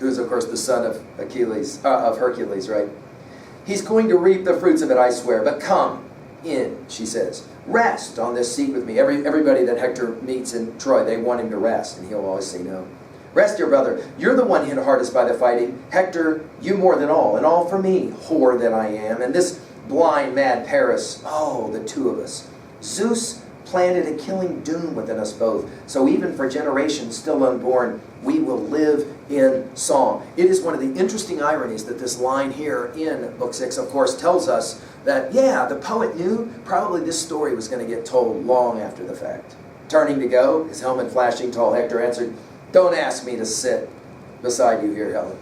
who's of course the son of Hercules, right? He's going to reap the fruits of it, I swear. But come in, she says. Rest on this seat with me. Everybody that Hector meets in Troy, they want him to rest, and he'll always say no. Rest, dear brother. You're the one hit hardest by the fighting. Hector, you more than all, and all for me, whore that I am. And this blind, mad Paris, oh, the two of us. Zeus planted a killing doom within us both. So even for generations still unborn, we will live in song. It is one of the interesting ironies that this line here in Book 6, of course, tells us that, yeah, the poet knew probably this story was going to get told long after the fact. Turning to go, his helmet flashing, tall Hector answered, "Don't ask me to sit beside you here, Helen.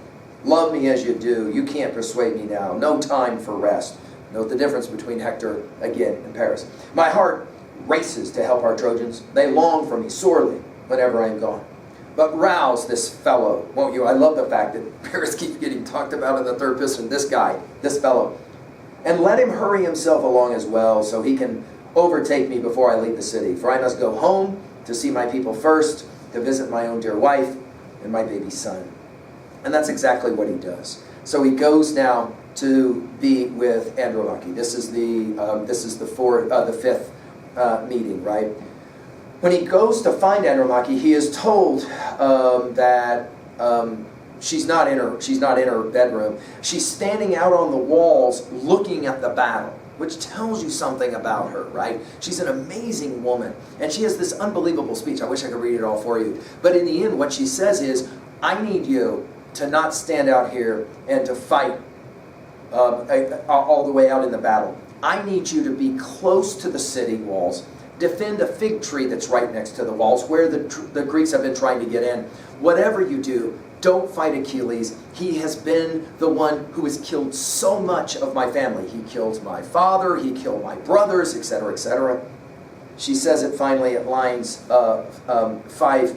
Love me as you do. You can't persuade me now. No time for rest." Note the difference between Hector, again, and Paris. "My heart races to help our Trojans. They long for me sorely whenever I am gone. But rouse this fellow, won't you?" I love the fact that Paris keeps getting talked about in the third person. This guy, this fellow. "And let him hurry himself along as well, so he can overtake me before I leave the city. For I must go home to see my people first, to visit my own dear wife and my baby son." And that's exactly what he does. So he goes now to be with Andromache. This is the fifth meeting, right? When he goes to find Andromache, he is told that she's not in her bedroom. She's standing out on the walls looking at the battle, which tells you something about her, right? She's an amazing woman, and she has this unbelievable speech. I wish I could read it all for you. But in the end, what she says is, "I need you to not stand out here and to fight all the way out in the battle. I need you to be close to the city walls. Defend a fig tree that's right next to the walls where the Greeks have been trying to get in. Whatever you do, don't fight Achilles. He has been the one who has killed so much of my family. He killed my father, he killed my brothers, etc., etc." She says it finally at lines 505,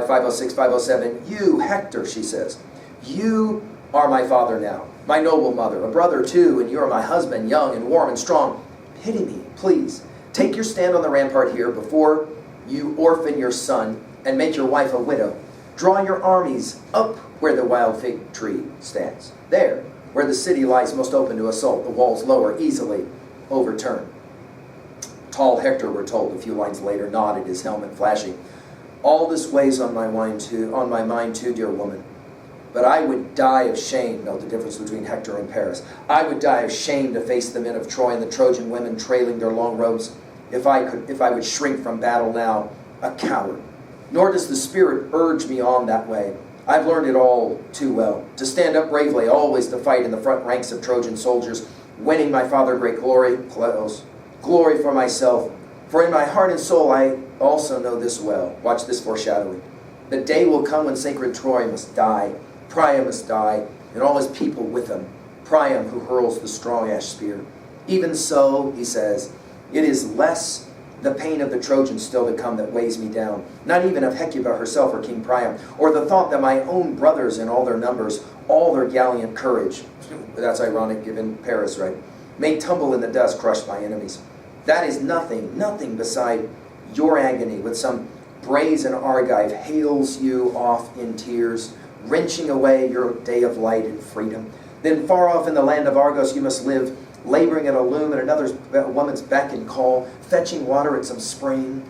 506, 507. "You, Hector," she says, "you are my father now, my noble mother, a brother too, and you are my husband, young and warm and strong. Pity me, please. Take your stand on the rampart here before you orphan your son and make your wife a widow. Draw your armies up where the wild fig tree stands. There, where the city lies most open to assault, the walls lower, easily overturned." Tall Hector, we're told a few lines later, nodded, his helmet flashing. "All this weighs on my mind too, dear woman. But I would die of shame." Note the difference between Hector and Paris. "I would die of shame to face the men of Troy and the Trojan women trailing their long robes. If I would shrink from battle now, a coward. Nor does the spirit urge me on that way. I've learned it all too well. To stand up bravely, always to fight in the front ranks of Trojan soldiers, winning my father great glory, Kleos, glory for myself. For in my heart and soul I also know this well." Watch this foreshadowing. "The day will come when sacred Troy must die. Priam must die, and all his people with him. Priam, who hurls the strong ash spear. Even so," he says, "it is less the pain of the Trojans still to come that weighs me down, not even of Hecuba herself or King Priam, or the thought that my own brothers in all their numbers, all their gallant courage," that's ironic given Paris, right, "may tumble in the dust crushed by enemies. That is nothing, nothing beside your agony with some brazen Argive hails you off in tears, wrenching away your day of light and freedom. Then far off in the land of Argos you must live, laboring at a loom at another woman's beck and call, fetching water at some spring,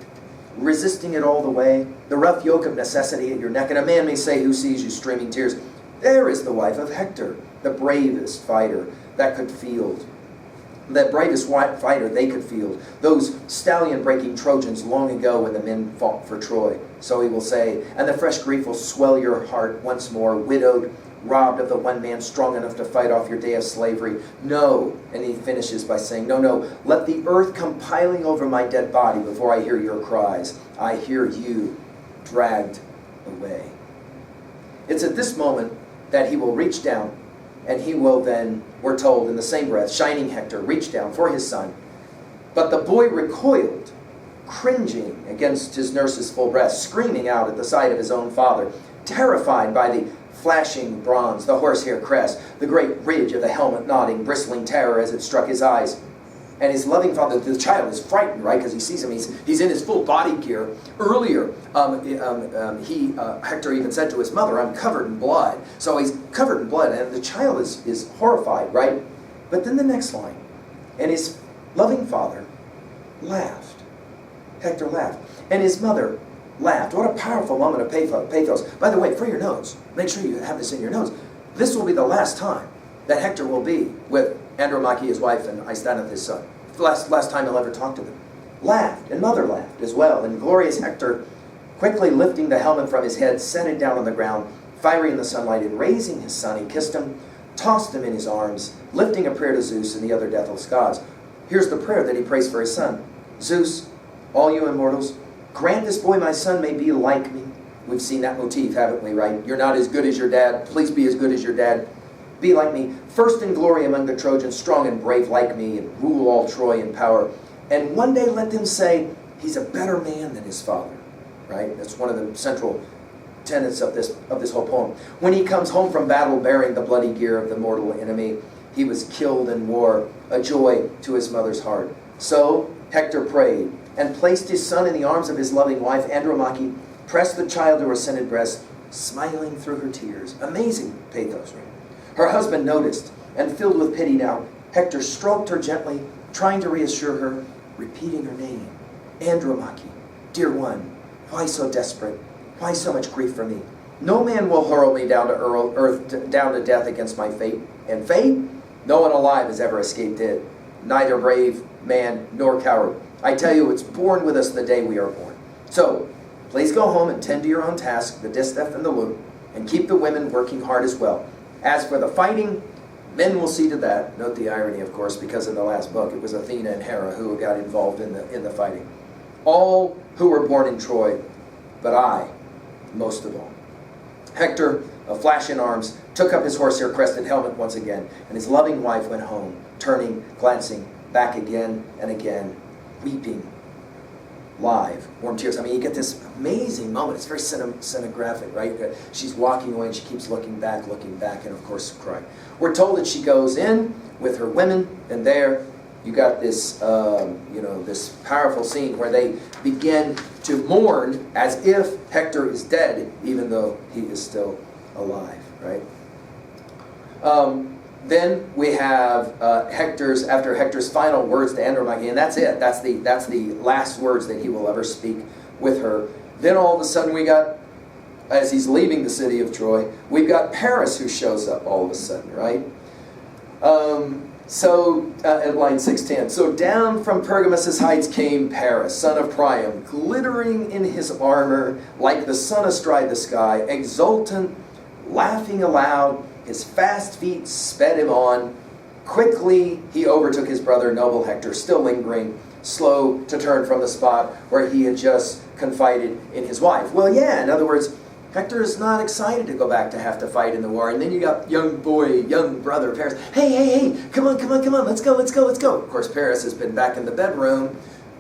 resisting it all the way, the rough yoke of necessity at your neck. And a man may say who sees you streaming tears, there is the wife of Hector, the bravest fighter that could field. That bravest fighter they could field, those stallion-breaking Trojans long ago when the men fought for Troy. So he will say, and the fresh grief will swell your heart once more, widowed, robbed of the one man strong enough to fight off your day of slavery. No, and he finishes by saying, no, let the earth come piling over my dead body before I hear your cries. I hear you dragged away. It's at this moment that he will reach down, and he will then, we're told in the same breath, shining Hector reached down for his son. But the boy recoiled, cringing against his nurse's full breast, screaming out at the sight of his own father, terrified by the flashing bronze, the horsehair crest, the great ridge of the helmet nodding, bristling terror as it struck his eyes. And his loving father, the child, is frightened, right? Because he sees him. He's in his full body gear. Earlier, Hector even said to his mother, I'm covered in blood. So he's covered in blood, and the child is horrified, right? But then the next line, and his loving father laughed. Hector laughed. And his mother laughed. What a powerful moment of pathos. By the way, for your notes, make sure you have this in your notes. This will be the last time that Hector will be with Andromache, his wife, and Astyanath, his son. The last time he'll ever talk to them. Laughed, and mother laughed as well. And glorious Hector, quickly lifting the helmet from his head, set it down on the ground, fiery in the sunlight, and raising his son, he kissed him, tossed him in his arms, lifting a prayer to Zeus and the other deathless gods. Here's the prayer that he prays for his son. Zeus, all you immortals, grant this boy my son may be like me. We've seen that motif, haven't we, right? You're not as good as your dad. Please be as good as your dad. Be like me, first in glory among the Trojans, strong and brave like me, and rule all Troy in power. And one day let them say, he's a better man than his father. Right? That's one of the central tenets of this whole poem. When he comes home from battle bearing the bloody gear of the mortal enemy, he was killed in war, a joy to his mother's heart. So Hector prayed, and placed his son in the arms of his loving wife, Andromache, pressed the child to her scented breast, smiling through her tears. Amazing pathos, right? Her husband noticed, and filled with pity now, Hector stroked her gently, trying to reassure her, repeating her name. Andromache, dear one, why so desperate? Why so much grief for me? No man will hurl me down to earth, down to death against my fate. And fate? No one alive has ever escaped it. Neither brave man nor coward. I tell you, it's born with us the day we are born. So, please go home and tend to your own task, the distaff and the loom, and keep the women working hard as well. As for the fighting, men will see to that. Note the irony, of course, because in the last book it was Athena and Hera who got involved in the fighting. All who were born in Troy, but I, most of all. Hector, a flash in arms, took up his horsehair-crested helmet once again, and his loving wife went home, turning, glancing back again and again, weeping. Live, warm tears. I mean, you get this amazing moment. It's very cinematographic, right? She's walking away and she keeps looking back, and of course crying. We're told that she goes in with her women, and there you got this, this powerful scene where they begin to mourn as if Hector is dead, even though he is still alive, right? Then we have after Hector's final words to Andromache, and that's it. That's the last words that he will ever speak with her. Then all of a sudden we got, as he's leaving the city of Troy, we've got Paris who shows up all of a sudden, right? At line 610, so down from Pergamus' heights came Paris, son of Priam, glittering in his armor like the sun astride the sky, exultant, laughing aloud. His fast feet sped him on. Quickly he overtook his brother, noble Hector, still lingering, slow to turn from the spot where he had just confided in his wife. Well, yeah, in other words, Hector is not excited to go back to have to fight in the war. And then you got young brother Paris. Hey, come on, let's go. Of course, Paris has been back in the bedroom,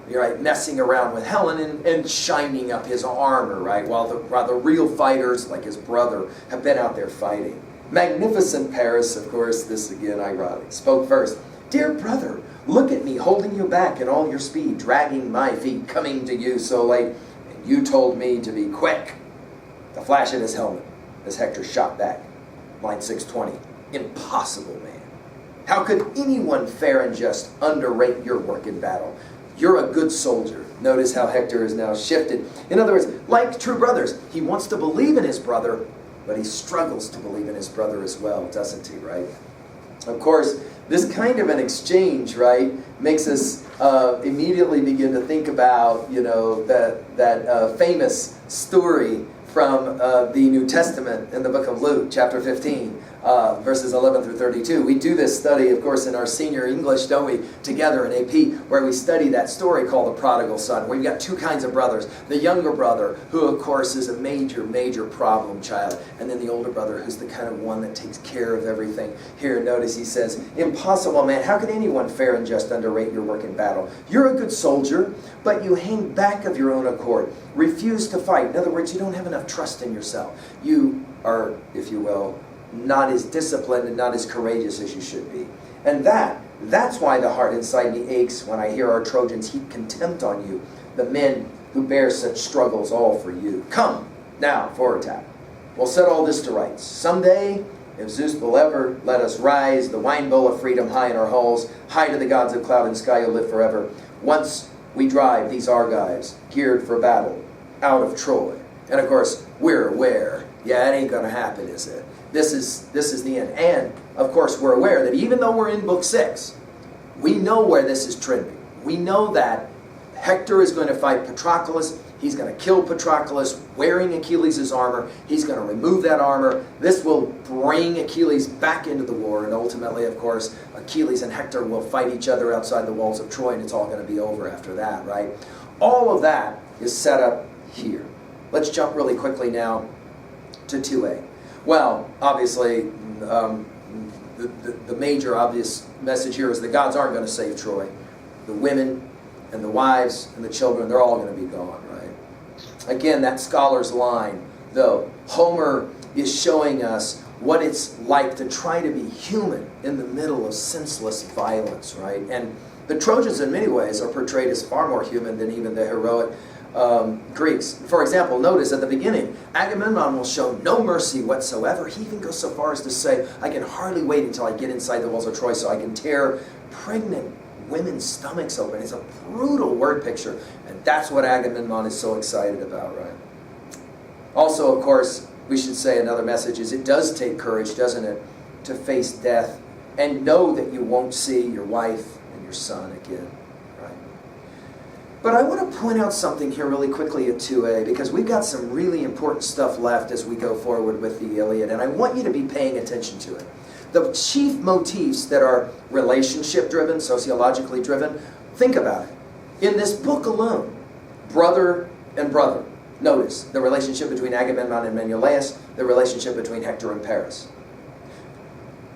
right, messing around with Helen and shining up his armor, right, while the real fighters, like his brother, have been out there fighting. Magnificent Paris, of course, this again ironic, spoke first. Dear brother, look at me holding you back in all your speed, dragging my feet, coming to you so late, and you told me to be quick. The flash in his helmet as Hector shot back. Line 620, impossible, man. How could anyone fair and just underrate your work in battle? You're a good soldier. Notice how Hector is now shifted. In other words, like true brothers, he wants to believe in his brother, but he struggles to believe in his brother as well, doesn't he, right? Of course, this kind of an exchange, right, makes us immediately begin to think about, that famous story from the New Testament in the book of Luke, chapter 15, verses 11 through 32. We do this study, of course, in our senior English, don't we, together in AP, where we study that story called the prodigal son, where you've got two kinds of brothers. The younger brother, who, of course, is a major problem child, and then the older brother, who's the kind of one that takes care of everything. Here, notice he says, impossible, man, how can anyone fair and just underrate your work in battle? You're a good soldier, but you hang back of your own accord, refuse to fight. In other words, you don't have enough trust in yourself. You are, if you will, not as disciplined and not as courageous as you should be. And that's why the heart inside me aches when I hear our Trojans heap contempt on you, the men who bear such struggles all for you. Come, now, for attack. We'll set all this to rights. Someday, if Zeus will ever let us rise, the wine bowl of freedom high in our halls, high to the gods of cloud and sky you'll live forever. Once we drive these Argives, geared for battle, out of Troy. And of course, we're aware, yeah, it ain't going to happen, is it? This is the end. And, of course, we're aware that even though we're in Book 6, we know where this is trending. We know that Hector is going to fight Patroclus. He's going to kill Patroclus wearing Achilles' armor. He's going to remove that armor. This will bring Achilles back into the war. And ultimately, of course, Achilles and Hector will fight each other outside the walls of Troy, and it's all going to be over after that, right? All of that is set up here. Let's jump really quickly now to 2a. Well, obviously, the major obvious message here is the gods aren't going to save Troy. The women and the wives and the children, they're all going to be gone, right? Again, that scholar's line, though, Homer is showing us what it's like to try to be human in the middle of senseless violence, right? And the Trojans, in many ways, are portrayed as far more human than even the heroic Greeks. For example, notice at the beginning, Agamemnon will show no mercy whatsoever. He even goes so far as to say, I can hardly wait until I get inside the walls of Troy so I can tear pregnant women's stomachs open. It's a brutal word picture, and that's what Agamemnon is so excited about, right? Also, of course, we should say another message is it does take courage, doesn't it, to face death and know that you won't see your wife and your son again, right? But I want to point out something here really quickly at 2a, because we've got some really important stuff left as we go forward with the Iliad, and I want you to be paying attention to it. The chief motifs that are relationship-driven, sociologically driven, think about it. In this book alone, brother and brother. Notice the relationship between Agamemnon and Menelaus, the relationship between Hector and Paris.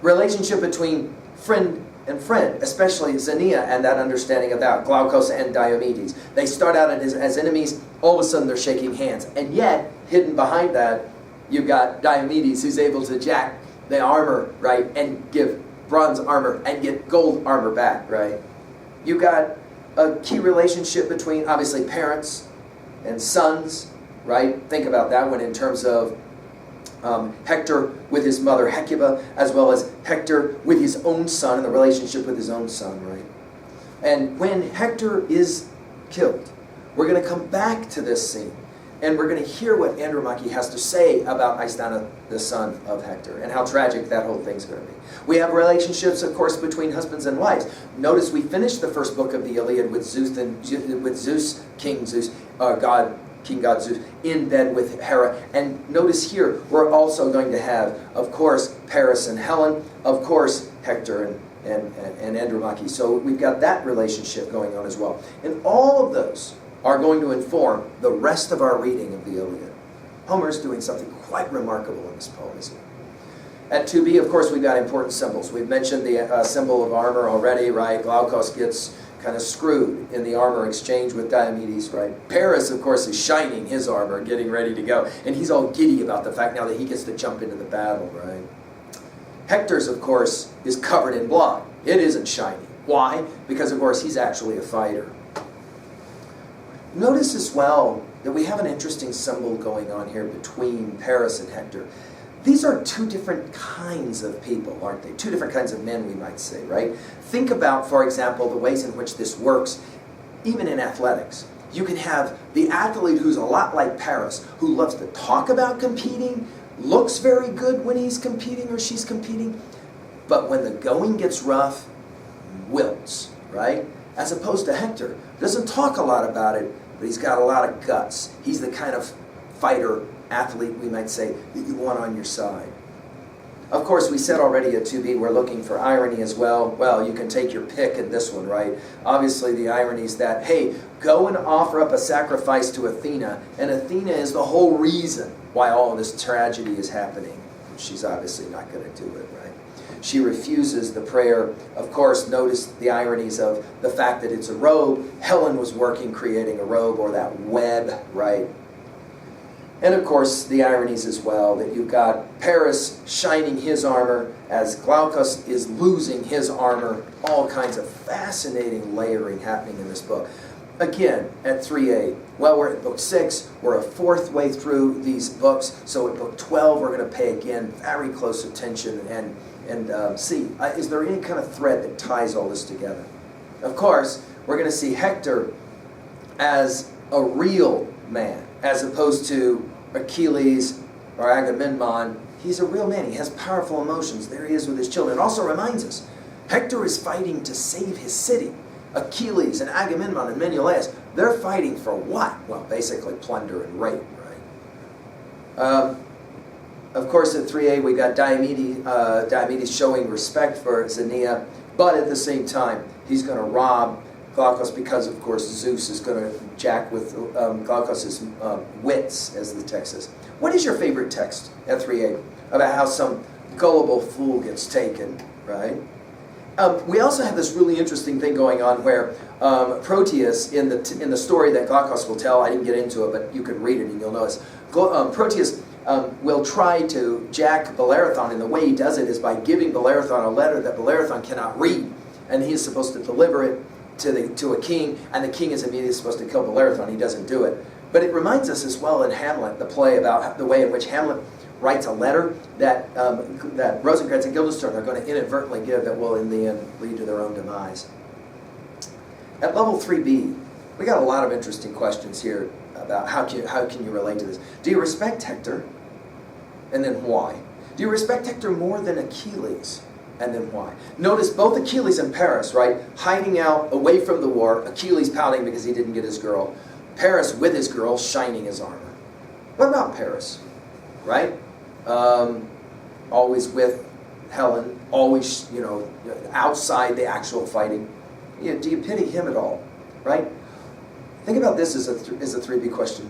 Relationship between friend and friend, especially Xenia and that understanding of that, Glaucus and Diomedes. They start out as enemies, all of a sudden they're shaking hands. And yet, hidden behind that, you've got Diomedes who's able to jack the armor, right, and give bronze armor and get gold armor back, right? You got a key relationship between, obviously, parents and sons, right? Think about that one in terms of Hector with his mother Hecuba, as well as Hector with his own son and the relationship with his own son, right? And when Hector is killed, we're going to come back to this scene. And we're going to hear what Andromache has to say about Aistana, the son of Hector, and how tragic that whole thing's going to be. We have relationships, of course, between husbands and wives. Notice we finished the first book of the Iliad with Zeus, King Zeus, King God Zeus, in bed with Hera. And notice here, we're also going to have, of course, Paris and Helen, of course, Hector and Andromache. So we've got that relationship going on as well. And all of those are going to inform the rest of our reading of the Iliad. Homer's doing something quite remarkable in this poem, isn't he? At 2b, of course, we've got important symbols. We've mentioned the symbol of armor already, right? Glaucus gets kind of screwed in the armor exchange with Diomedes, right? Paris, of course, is shining his armor, getting ready to go. And he's all giddy about the fact now that he gets to jump into the battle, right? Hector's, of course, is covered in blood. It isn't shiny. Why? Because, of course, he's actually a fighter. Notice as well that we have an interesting symbol going on here between Paris and Hector. These are two different kinds of people, aren't they? Two different kinds of men, we might say, right? Think about, for example, the ways in which this works, even in athletics. You can have the athlete who's a lot like Paris, who loves to talk about competing, looks very good when he's competing or she's competing, but when the going gets rough, wilts, right? As opposed to Hector, doesn't talk a lot about it, but he's got a lot of guts. He's the kind of fighter, athlete, we might say, that you want on your side. Of course, we said already at 2b, we're looking for irony as well. Well, you can take your pick in this one, right? Obviously, the irony is that, hey, go and offer up a sacrifice to Athena, and Athena is the whole reason why all of this tragedy is happening. She's obviously not going to do it, right? She refuses the prayer. Of course, notice the ironies of the fact that it's a robe. Helen was working, creating a robe, or that web, right? And of course, the ironies as well, that you've got Paris shining his armor as Glaucus is losing his armor. All kinds of fascinating layering happening in this book. Again, at 3a, well, we're at book 6. We're a fourth way through these books. So at book 12, we're going to pay, again, very close attention and see, is there any kind of thread that ties all this together? Of course, we're going to see Hector as a real man, as opposed to Achilles or Agamemnon. He's a real man. He has powerful emotions. There he is with his children. It also reminds us, Hector is fighting to save his city. Achilles and Agamemnon and Menelaus, they're fighting for what? Well, basically plunder and rape, right? Of course, at 3a, we got Diomedes showing respect for Xenia, but at the same time, he's going to rob Glaucus because, of course, Zeus is going to jack with Glaucus's wits, as the text says. What is your favorite text at 3a about how some gullible fool gets taken, right? We also have this really interesting thing going on where Proteus, in the story that Glaucus will tell, I didn't get into it, but you can read it and you'll notice, Proteus will try to jack Bellerophon, and the way he does it is by giving Bellerophon a letter that Bellerophon cannot read, and he is supposed to deliver it to a king, and the king is immediately supposed to kill Bellerophon. He doesn't do it. But it reminds us as well in Hamlet, the play, about the way in which Hamlet writes a letter that Rosencrantz and Guildenstern are going to inadvertently give that will in the end lead to their own demise. At level 3b, we got a lot of interesting questions here about how can you relate to this. Do you respect Hector? And then why? Do you respect Hector more than Achilles? And then why? Notice both Achilles and Paris, right? Hiding out away from the war. Achilles pouting because he didn't get his girl. Paris with his girl, shining his armor. What about Paris? Right? Always with Helen. Always, outside the actual fighting. Do you pity him at all? Right? Think about this as a 3B question.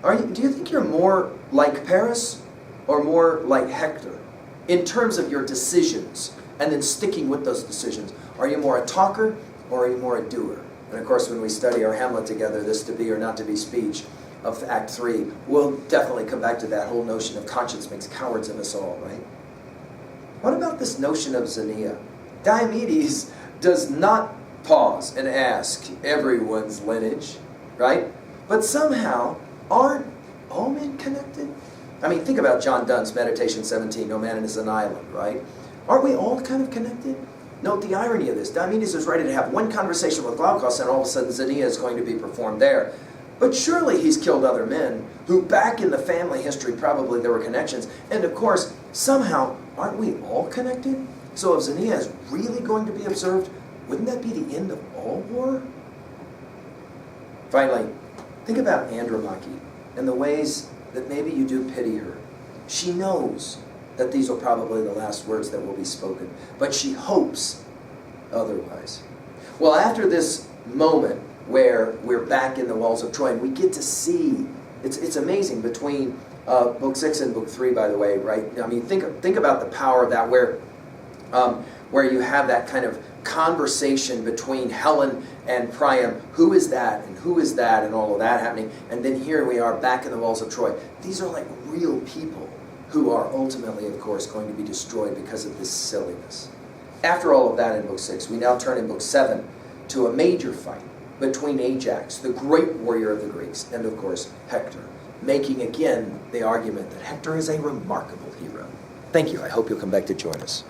Do you think you're more like Paris or more like Hector in terms of your decisions and then sticking with those decisions? Are you more a talker or are you more a doer? And of course, when we study our Hamlet together, this to be or not to be speech of Act 3, we'll definitely come back to that whole notion of conscience makes cowards of us all, right? What about this notion of Xenia? Diomedes does not pause and ask everyone's lineage, right? But somehow, aren't all men connected? I mean, think about John Donne's Meditation 17, No Man is an Island, right? Aren't we all kind of connected? Note the irony of this. Diomedes is ready to have one conversation with Glaucus, and all of a sudden Xenia is going to be performed there. But surely he's killed other men who, back in the family history, probably there were connections. And of course, somehow, aren't we all connected? So if Xenia is really going to be observed, wouldn't that be the end of all war? Finally, think about Andromache and the ways that maybe you do pity her. She knows that these are probably the last words that will be spoken, but she hopes otherwise. Well, after this moment where we're back in the walls of Troy, and we get to see, it's amazing between book 6 and book 3, by the way, right? I mean, think about the power of that, where you have that kind of conversation between Helen and Priam. Who is that and who is that and all of that happening. And then here we are back in the walls of Troy. These are like real people who are ultimately, of course, going to be destroyed because of this silliness. After all of that in book 6, we now turn in book 7 to a major fight between Ajax, the great warrior of the Greeks, and of course Hector, making again the argument that Hector is a remarkable hero. Thank you. I hope you'll come back to join us.